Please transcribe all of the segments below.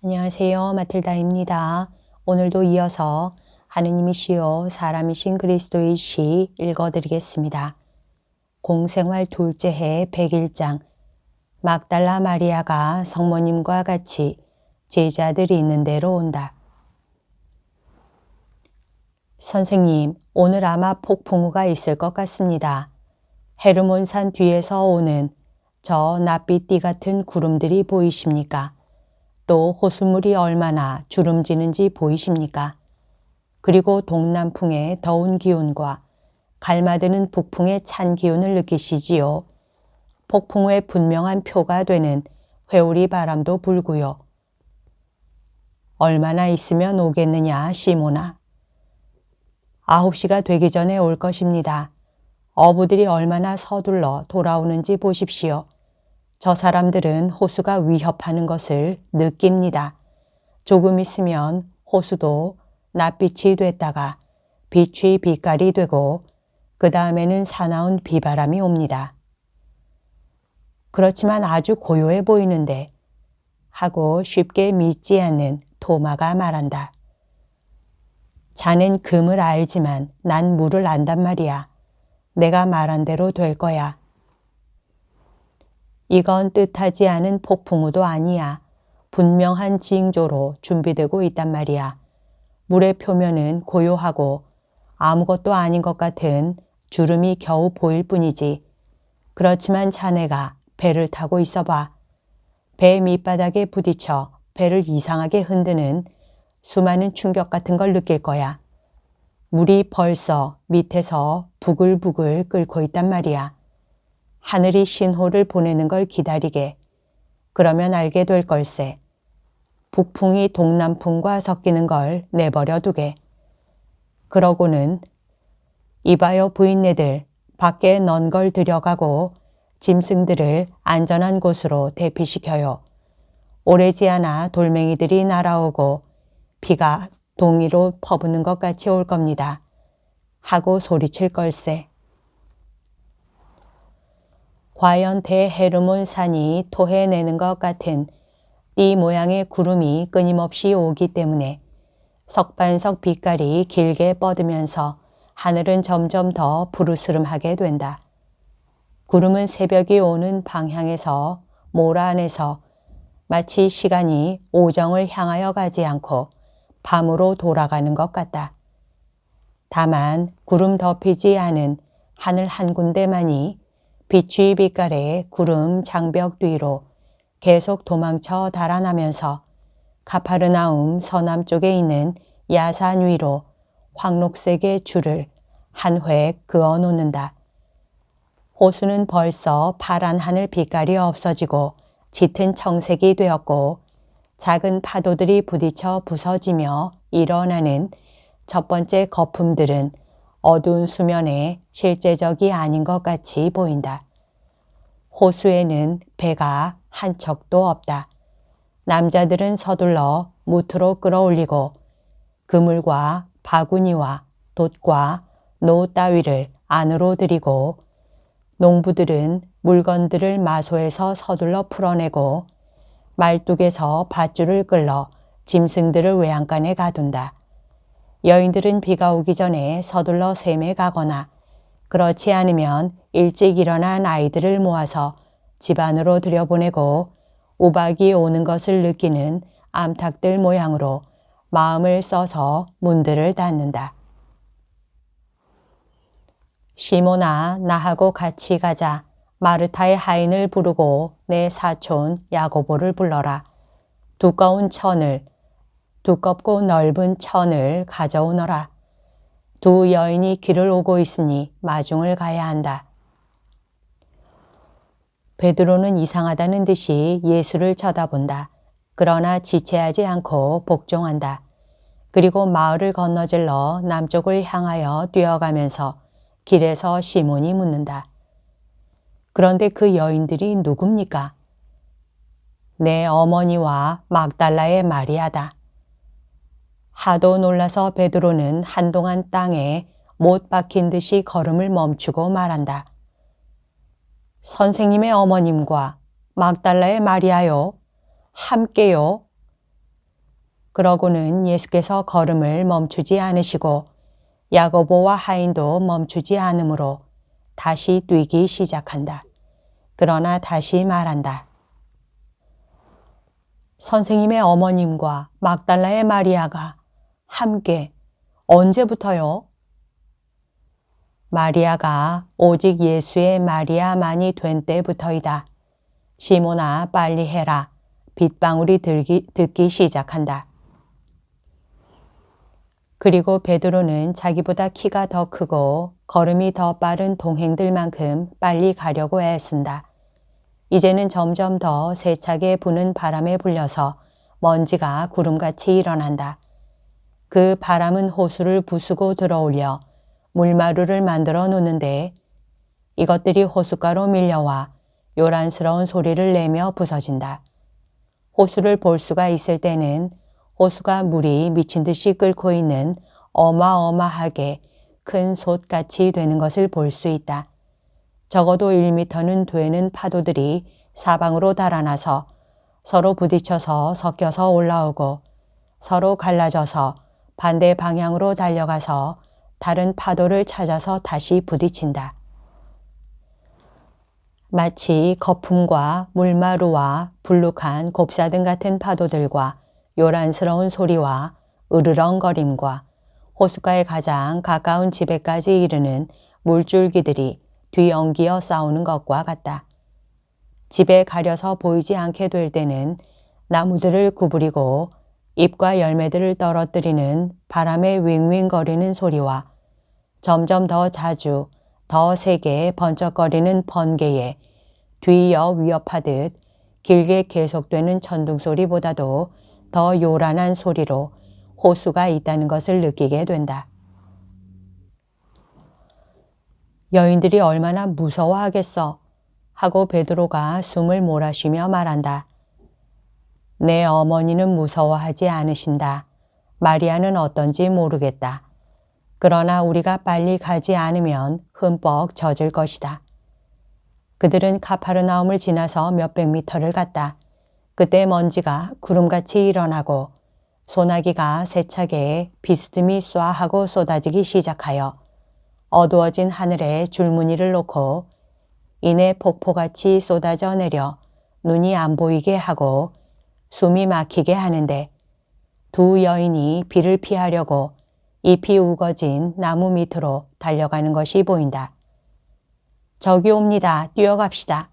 안녕하세요. 마틀다입니다. 오늘도 이어서 하느님이시요 사람이신 그리스도의 시 읽어드리겠습니다. 공생활 둘째 해 101장 막달라 마리아가 성모님과 같이 제자들이 있는 데로 온다. 선생님, 오늘 아마 폭풍우가 있을 것 같습니다. 헤르몬산 뒤에서 오는 저 낯빛띠 같은 구름들이 보이십니까? 또 호수물이 얼마나 주름지는지 보이십니까? 그리고 동남풍의 더운 기운과 갈마드는 북풍의 찬 기운을 느끼시지요. 폭풍우의 분명한 표가 되는 회오리 바람도 불고요. 얼마나 있으면 오겠느냐, 시모나. 9시가 되기 전에 올 것입니다. 어부들이 얼마나 서둘러 돌아오는지 보십시오. 저 사람들은 호수가 위협하는 것을 느낍니다. 조금 있으면 호수도 낯빛이 됐다가 빛이 빛깔이 되고 그 다음에는 사나운 비바람이 옵니다. 그렇지만 아주 고요해 보이는데 하고 쉽게 믿지 않는 토마가 말한다. 자넨 금을 알지만 난 물을 안단 말이야. 내가 말한 대로 될 거야. 이건 뜻하지 않은 폭풍우도 아니야. 분명한 징조로 준비되고 있단 말이야. 물의 표면은 고요하고 아무것도 아닌 것 같은 주름이 겨우 보일 뿐이지. 그렇지만 자네가 배를 타고 있어 봐. 배 밑바닥에 부딪혀 배를 이상하게 흔드는 수많은 충격 같은 걸 느낄 거야. 물이 벌써 밑에서 부글부글 끓고 있단 말이야. 하늘이 신호를 보내는 걸 기다리게. 그러면 알게 될 걸세. 북풍이 동남풍과 섞이는 걸 내버려 두게. 그러고는 이봐요 부인네들, 밖에 넌 걸 들여가고 짐승들을 안전한 곳으로 대피시켜요. 오래지 않아 돌멩이들이 날아오고 비가 동이로 퍼부는 것 같이 올 겁니다. 하고 소리칠 걸세. 과연 대헤르몬 산이 토해내는 것 같은 띠 모양의 구름이 끊임없이 오기 때문에 석반석 빛깔이 길게 뻗으면서 하늘은 점점 더 푸르스름하게 된다. 구름은 새벽이 오는 방향에서 몰아안에서 마치 시간이 오정을 향하여 가지 않고 밤으로 돌아가는 것 같다. 다만 구름 덮이지 않은 하늘 한 군데만이 빛의 빛깔의 구름 장벽 뒤로 계속 도망쳐 달아나면서 가파르나움 서남쪽에 있는 야산 위로 황록색의 줄을 한 획 그어 놓는다. 호수는 벌써 파란 하늘 빛깔이 없어지고 짙은 청색이 되었고 작은 파도들이 부딪혀 부서지며 일어나는 첫 번째 거품들은 어두운 수면에 실제적이 아닌 것 같이 보인다. 호수에는 배가 한 척도 없다. 남자들은 서둘러 무트로 끌어올리고 그물과 바구니와 돛과 노 따위를 안으로 들이고 농부들은 물건들을 마소에서 서둘러 풀어내고 말뚝에서 밧줄을 끌러 짐승들을 외양간에 가둔다. 여인들은 비가 오기 전에 서둘러 샘에 가거나 그렇지 않으면 일찍 일어난 아이들을 모아서 집 안으로 들여보내고 우박이 오는 것을 느끼는 암탉들 모양으로 마음을 써서 문들을 닫는다. 시모나, 나하고 같이 가자. 마르타의 하인을 부르고 내 사촌 야고보를 불러라. 두껍고 넓은 천을 가져오너라. 두 여인이 길을 오고 있으니 마중을 가야 한다. 베드로는 이상하다는 듯이 예수를 쳐다본다. 그러나 지체하지 않고 복종한다. 그리고 마을을 건너질러 남쪽을 향하여 뛰어가면서 길에서 시몬이 묻는다. 그런데 그 여인들이 누굽니까? 내 어머니와 막달라의 마리아다. 하도 놀라서 베드로는 한동안 땅에 못 박힌 듯이 걸음을 멈추고 말한다. 선생님의 어머님과 막달라의 마리아요. 함께요. 그러고는 예수께서 걸음을 멈추지 않으시고 야고보와 하인도 멈추지 않으므로 다시 뛰기 시작한다. 그러나 다시 말한다. 선생님의 어머님과 막달라의 마리아가 함께 언제부터요? 마리아가 오직 예수의 마리아만이 된 때부터이다. 시몬아 빨리 해라. 빗방울이 듣기 시작한다. 그리고 베드로는 자기보다 키가 더 크고 걸음이 더 빠른 동행들만큼 빨리 가려고 애쓴다. 이제는 점점 더 세차게 부는 바람에 불려서 먼지가 구름같이 일어난다. 그 바람은 호수를 부수고 들어올려 물마루를 만들어 놓는데 이것들이 호숫가로 밀려와 요란스러운 소리를 내며 부서진다. 호수를 볼 수가 있을 때는 호수가 물이 미친 듯이 끓고 있는 어마어마하게 큰 솥같이 되는 것을 볼 수 있다. 적어도 1미터는 되는 파도들이 사방으로 달아나서 서로 부딪혀서 섞여서 올라오고 서로 갈라져서 반대 방향으로 달려가서 다른 파도를 찾아서 다시 부딪힌다. 마치 거품과 물마루와 불룩한 곱사등 같은 파도들과 요란스러운 소리와 으르렁거림과 호숫가에 가장 가까운 집에까지 이르는 물줄기들이 뒤엉기어 싸우는 것과 같다. 집에 가려서 보이지 않게 될 때는 나무들을 구부리고 잎과 열매들을 떨어뜨리는 바람에 윙윙거리는 소리와 점점 더 자주 더 세게 번쩍거리는 번개에 뒤이어 위협하듯 길게 계속되는 천둥소리보다도 더 요란한 소리로 호수가 있다는 것을 느끼게 된다. 여인들이 얼마나 무서워하겠어 하고 베드로가 숨을 몰아쉬며 말한다. 내 어머니는 무서워하지 않으신다. 마리아는 어떤지 모르겠다. 그러나 우리가 빨리 가지 않으면 흠뻑 젖을 것이다. 그들은 카파르나움을 지나서 몇백 미터를 갔다. 그때 먼지가 구름같이 일어나고 소나기가 세차게 비스듬히 쏴하고 쏟아지기 시작하여 어두워진 하늘에 줄무늬를 놓고 이내 폭포같이 쏟아져 내려 눈이 안 보이게 하고 숨이 막히게 하는데 두 여인이 비를 피하려고 잎이 우거진 나무 밑으로 달려가는 것이 보인다. 저기 옵니다. 뛰어갑시다.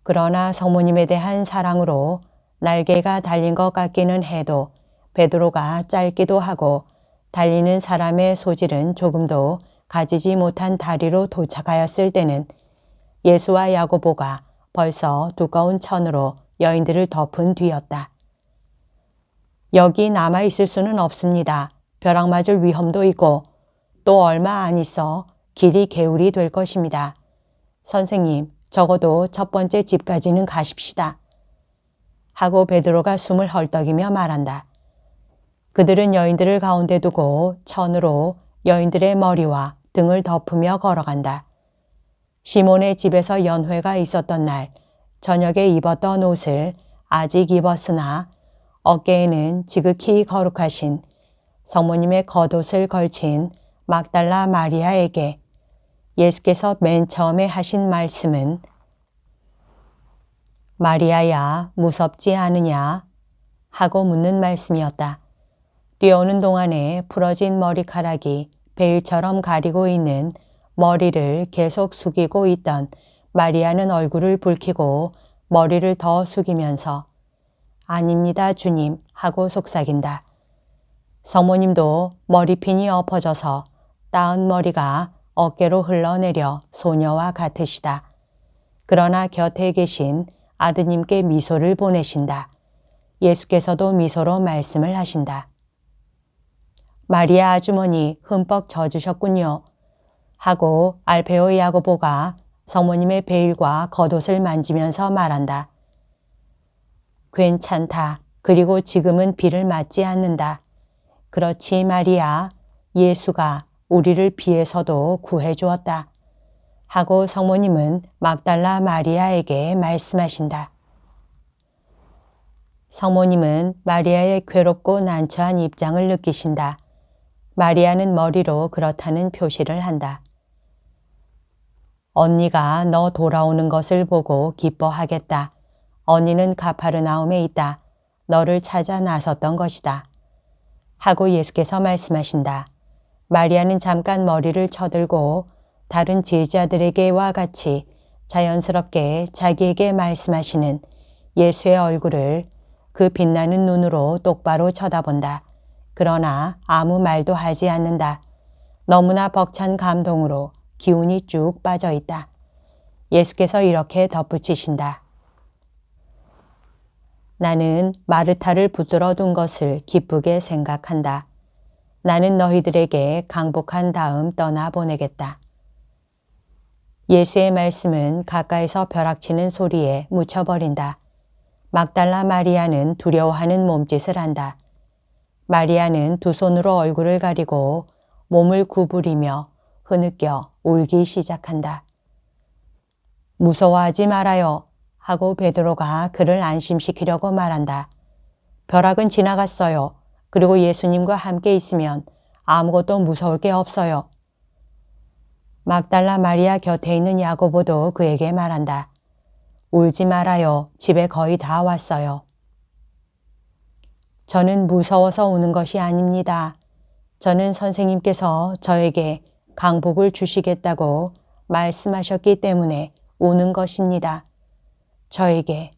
그러나 성모님에 대한 사랑으로 날개가 달린 것 같기는 해도 베드로가 짧기도 하고 달리는 사람의 소질은 조금도 가지지 못한 다리로 도착하였을 때는 예수와 야고보가 벌써 두꺼운 천으로 여인들을 덮은 뒤였다. 여기 남아있을 수는 없습니다. 벼락 맞을 위험도 있고 또 얼마 안 있어 길이 개울이 될 것입니다. 선생님, 적어도 첫 번째 집까지는 가십시다. 하고 베드로가 숨을 헐떡이며 말한다. 그들은 여인들을 가운데 두고 천으로 여인들의 머리와 등을 덮으며 걸어간다. 시몬의 집에서 연회가 있었던 날 저녁에 입었던 옷을 아직 입었으나 어깨에는 지극히 거룩하신 성모님의 겉옷을 걸친 막달라 마리아에게 예수께서 맨 처음에 하신 말씀은 마리아야 무섭지 않으냐 하고 묻는 말씀이었다. 뛰어오는 동안에 부러진 머리카락이 베일처럼 가리고 있는 머리를 계속 숙이고 있던 마리아는 얼굴을 붉히고 머리를 더 숙이면서 아닙니다 주님 하고 속삭인다. 성모님도 머리핀이 엎어져서 따은 머리가 어깨로 흘러내려 소녀와 같으시다. 그러나 곁에 계신 아드님께 미소를 보내신다. 예수께서도 미소로 말씀을 하신다. 마리아 아주머니 흠뻑 젖으셨군요. 하고 알페오 야고보가 성모님의 베일과 겉옷을 만지면서 말한다. 괜찮다. 그리고 지금은 비를 맞지 않는다. 그렇지 마리아, 예수가 우리를 비에서도 구해 주었다. 하고 성모님은 막달라 마리아에게 말씀하신다. 성모님은 마리아의 괴롭고 난처한 입장을 느끼신다. 마리아는 머리로 그렇다는 표시를 한다. 언니가 너 돌아오는 것을 보고 기뻐하겠다. 언니는 가파르나움에 있다. 너를 찾아 나섰던 것이다. 하고 예수께서 말씀하신다. 마리아는 잠깐 머리를 쳐들고 다른 제자들에게와 같이 자연스럽게 자기에게 말씀하시는 예수의 얼굴을 그 빛나는 눈으로 똑바로 쳐다본다. 그러나 아무 말도 하지 않는다. 너무나 벅찬 감동으로 기운이 쭉 빠져 있다. 예수께서 이렇게 덧붙이신다. 나는 마르타를 붙들어 둔 것을 기쁘게 생각한다. 나는 너희들에게 강복한 다음 떠나보내겠다. 예수의 말씀은 가까이서 벼락치는 소리에 묻혀버린다. 막달라 마리아는 두려워하는 몸짓을 한다. 마리아는 두 손으로 얼굴을 가리고 몸을 구부리며 흐느껴 울기 시작한다. 무서워하지 말아요 하고 베드로가 그를 안심시키려고 말한다. 벼락은 지나갔어요. 그리고 예수님과 함께 있으면 아무것도 무서울 게 없어요. 막달라 마리아 곁에 있는 야고보도 그에게 말한다. 울지 말아요. 집에 거의 다 왔어요. 저는 무서워서 우는 것이 아닙니다. 저는 선생님께서 저에게 강복을 주시겠다고 말씀하셨기 때문에 우는 것입니다. 저에게.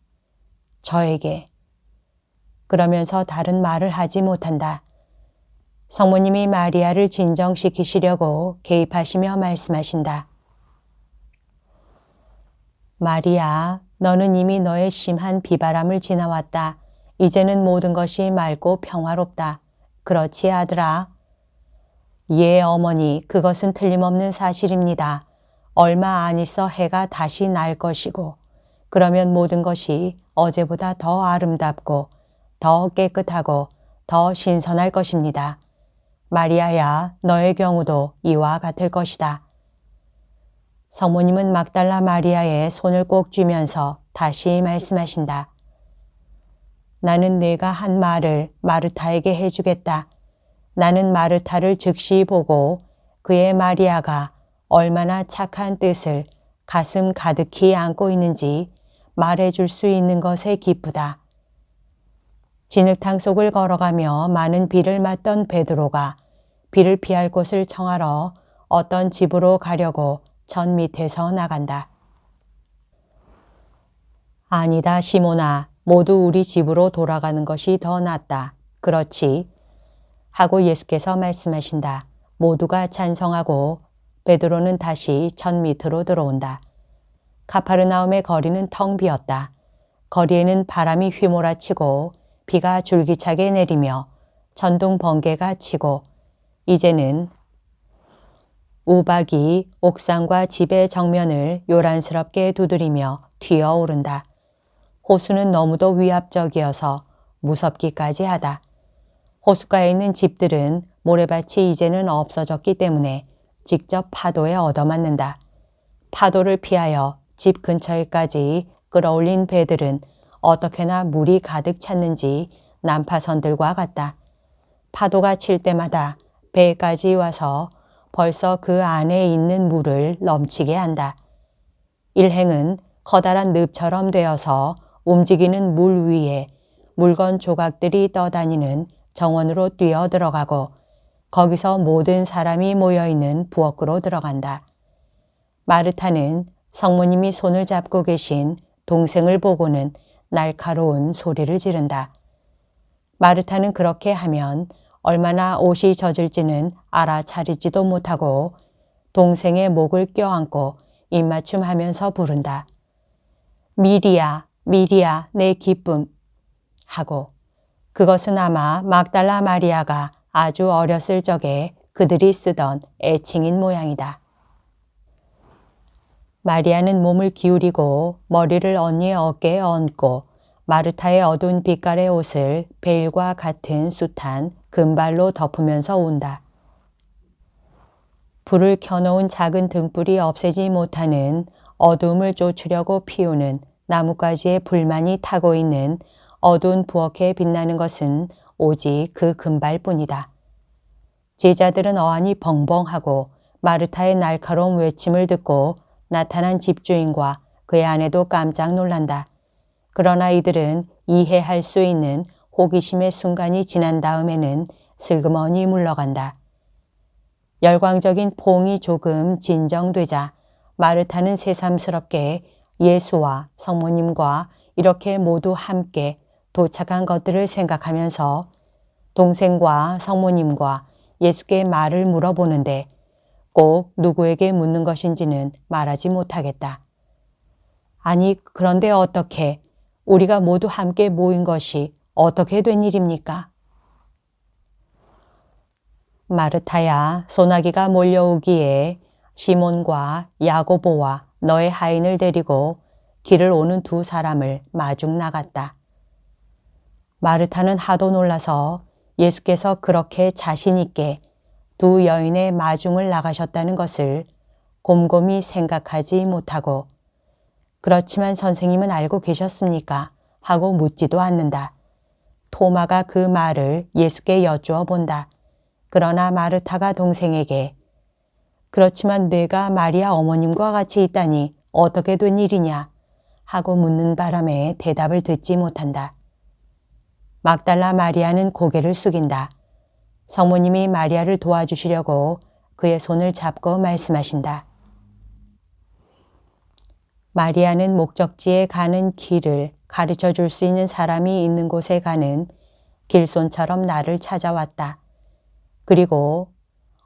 그러면서 다른 말을 하지 못한다. 성모님이 마리아를 진정시키시려고 개입하시며 말씀하신다. 마리아, 너는 이미 너의 심한 비바람을 지나왔다. 이제는 모든 것이 맑고 평화롭다. 그렇지 아들아? 예 어머니, 그것은 틀림없는 사실입니다. 얼마 안 있어 해가 다시 날 것이고 그러면 모든 것이 어제보다 더 아름답고 더 깨끗하고 더 신선할 것입니다. 마리아야, 너의 경우도 이와 같을 것이다. 성모님은 막달라 마리아의 손을 꼭 쥐면서 다시 말씀하신다. 나는 네가 한 말을 마르타에게 해주겠다. 나는 마르타를 즉시 보고 그의 마리아가 얼마나 착한 뜻을 가슴 가득히 안고 있는지 말해줄 수 있는 것에 기쁘다. 진흙탕 속을 걸어가며 많은 비를 맞던 베드로가 비를 피할 곳을 청하러 어떤 집으로 가려고 전 밑에서 나간다. 아니다 시몬아, 모두 우리 집으로 돌아가는 것이 더 낫다. 그렇지. 하고 예수께서 말씀하신다. 모두가 찬성하고 베드로는 다시 전 밑으로 들어온다. 가파르나움의 거리는 텅 비었다. 거리에는 바람이 휘몰아치고 비가 줄기차게 내리며 천둥 번개가 치고 이제는 우박이 옥상과 집의 정면을 요란스럽게 두드리며 튀어오른다. 호수는 너무도 위압적이어서 무섭기까지 하다. 호숫가에 있는 집들은 모래밭이 이제는 없어졌기 때문에 직접 파도에 얻어맞는다. 파도를 피하여 집 근처에까지 끌어올린 배들은 어떻게나 물이 가득 찼는지 난파선들과 같다. 파도가 칠 때마다 배까지 와서 벌써 그 안에 있는 물을 넘치게 한다. 일행은 커다란 늪처럼 되어서 움직이는 물 위에 물건 조각들이 떠다니는 정원으로 뛰어 들어가고 거기서 모든 사람이 모여있는 부엌으로 들어간다. 마르타는 성모님이 손을 잡고 계신 동생을 보고는 날카로운 소리를 지른다. 마르타는 그렇게 하면 얼마나 옷이 젖을지는 알아차리지도 못하고 동생의 목을 껴안고 입맞춤하면서 부른다. 미리야, 미리야, 내 기쁨. 하고 그것은 아마 막달라 마리아가 아주 어렸을 적에 그들이 쓰던 애칭인 모양이다. 마리아는 몸을 기울이고 머리를 언니의 어깨에 얹고 마르타의 어두운 빛깔의 옷을 베일과 같은 숱한 금발로 덮으면서 운다. 불을 켜놓은 작은 등불이 없애지 못하는 어두움을 쫓으려고 피우는 나뭇가지에 불만이 타고 있는 어두운 부엌에 빛나는 것은 오직 그 금발뿐이다. 제자들은 어안이 벙벙하고 마르타의 날카로운 외침을 듣고 나타난 집주인과 그의 아내도 깜짝 놀란다. 그러나 이들은 이해할 수 있는 호기심의 순간이 지난 다음에는 슬그머니 물러간다. 열광적인 포옹이 조금 진정되자 마르타는 새삼스럽게 예수와 성모님과 이렇게 모두 함께 도착한 것들을 생각하면서 동생과 성모님과 예수께 말을 물어보는데 꼭 누구에게 묻는 것인지는 말하지 못하겠다. 아니, 그런데 어떻게 우리가 모두 함께 모인 것이 어떻게 된 일입니까? 마르타야, 소나기가 몰려오기에 시몬과 야고보와 너의 하인을 데리고 길을 오는 두 사람을 마중 나갔다. 마르타는 하도 놀라서 예수께서 그렇게 자신 있게 두 여인의 마중을 나가셨다는 것을 곰곰이 생각하지 못하고 그렇지만 선생님은 알고 계셨습니까? 하고 묻지도 않는다. 토마가 그 말을 예수께 여쭈어 본다. 그러나 마르타가 동생에게 그렇지만 내가 마리아 어머님과 같이 있다니 어떻게 된 일이냐? 하고 묻는 바람에 대답을 듣지 못한다. 막달라 마리아는 고개를 숙인다. 성모님이 마리아를 도와주시려고 그의 손을 잡고 말씀하신다. 마리아는 목적지에 가는 길을 가르쳐 줄 수 있는 사람이 있는 곳에 가는 길손처럼 나를 찾아왔다. 그리고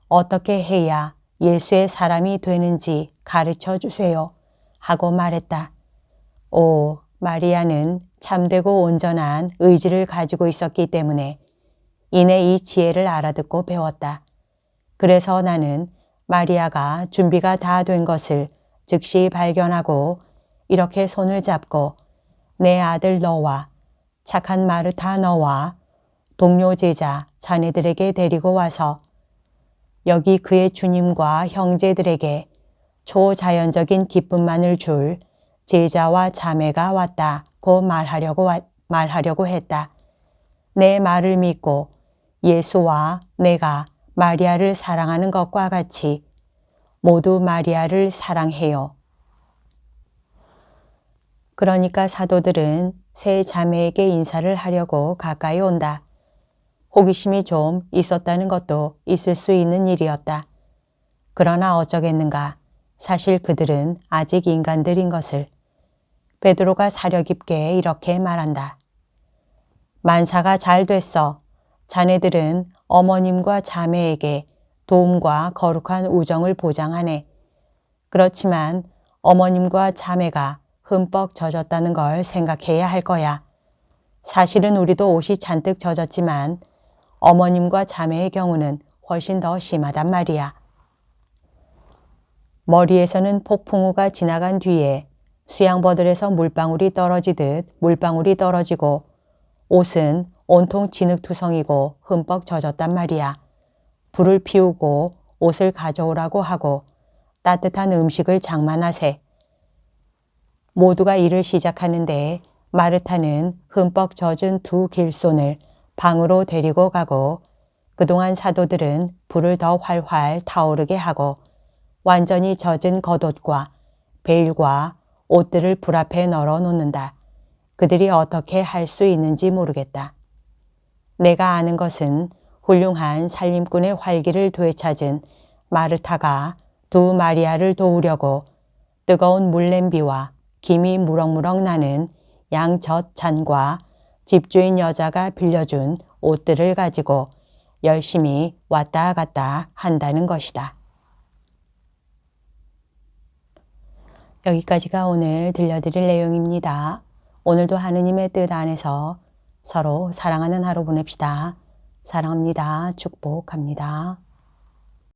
어떻게 해야 예수의 사람이 되는지 가르쳐 주세요 하고 말했다. 오, 마리아는 참되고 온전한 의지를 가지고 있었기 때문에 이내 이 지혜를 알아듣고 배웠다. 그래서 나는 마리아가 준비가 다 된 것을 즉시 발견하고 이렇게 손을 잡고 내 아들 너와 착한 마르타 너와 동료 제자 자네들에게 데리고 와서 여기 그의 주님과 형제들에게 초자연적인 기쁨만을 줄 제자와 자매가 왔다고 말하려고 했다. 내 말을 믿고 예수와 내가 마리아를 사랑하는 것과 같이 모두 마리아를 사랑해요. 그러니까 사도들은 세 자매에게 인사를 하려고 가까이 온다. 호기심이 좀 있었다는 것도 있을 수 있는 일이었다. 그러나 어쩌겠는가. 사실 그들은 아직 인간들인 것을. 베드로가 사려 깊게 이렇게 말한다. 만사가 잘 됐어. 자네들은 어머님과 자매에게 도움과 거룩한 우정을 보장하네. 그렇지만 어머님과 자매가 흠뻑 젖었다는 걸 생각해야 할 거야. 사실은 우리도 옷이 잔뜩 젖었지만 어머님과 자매의 경우는 훨씬 더 심하단 말이야. 머리에서는 폭풍우가 지나간 뒤에 수양버들에서 물방울이 떨어지듯 물방울이 떨어지고 옷은 온통 진흙투성이고 흠뻑 젖었단 말이야. 불을 피우고 옷을 가져오라고 하고 따뜻한 음식을 장만하세. 모두가 일을 시작하는데 마르타는 흠뻑 젖은 두 길손을 방으로 데리고 가고 그동안 사도들은 불을 더 활활 타오르게 하고 완전히 젖은 겉옷과 베일과 옷들을 불 앞에 널어 놓는다. 그들이 어떻게 할 수 있는지 모르겠다. 내가 아는 것은 훌륭한 살림꾼의 활기를 되찾은 마르타가 두 마리아를 도우려고 뜨거운 물냄비와 김이 무럭무럭 나는 양젖잔과 집주인 여자가 빌려준 옷들을 가지고 열심히 왔다 갔다 한다는 것이다. 여기까지가 오늘 들려드릴 내용입니다. 오늘도 하느님의 뜻 안에서 서로 사랑하는 하루 보냅시다. 사랑합니다. 축복합니다.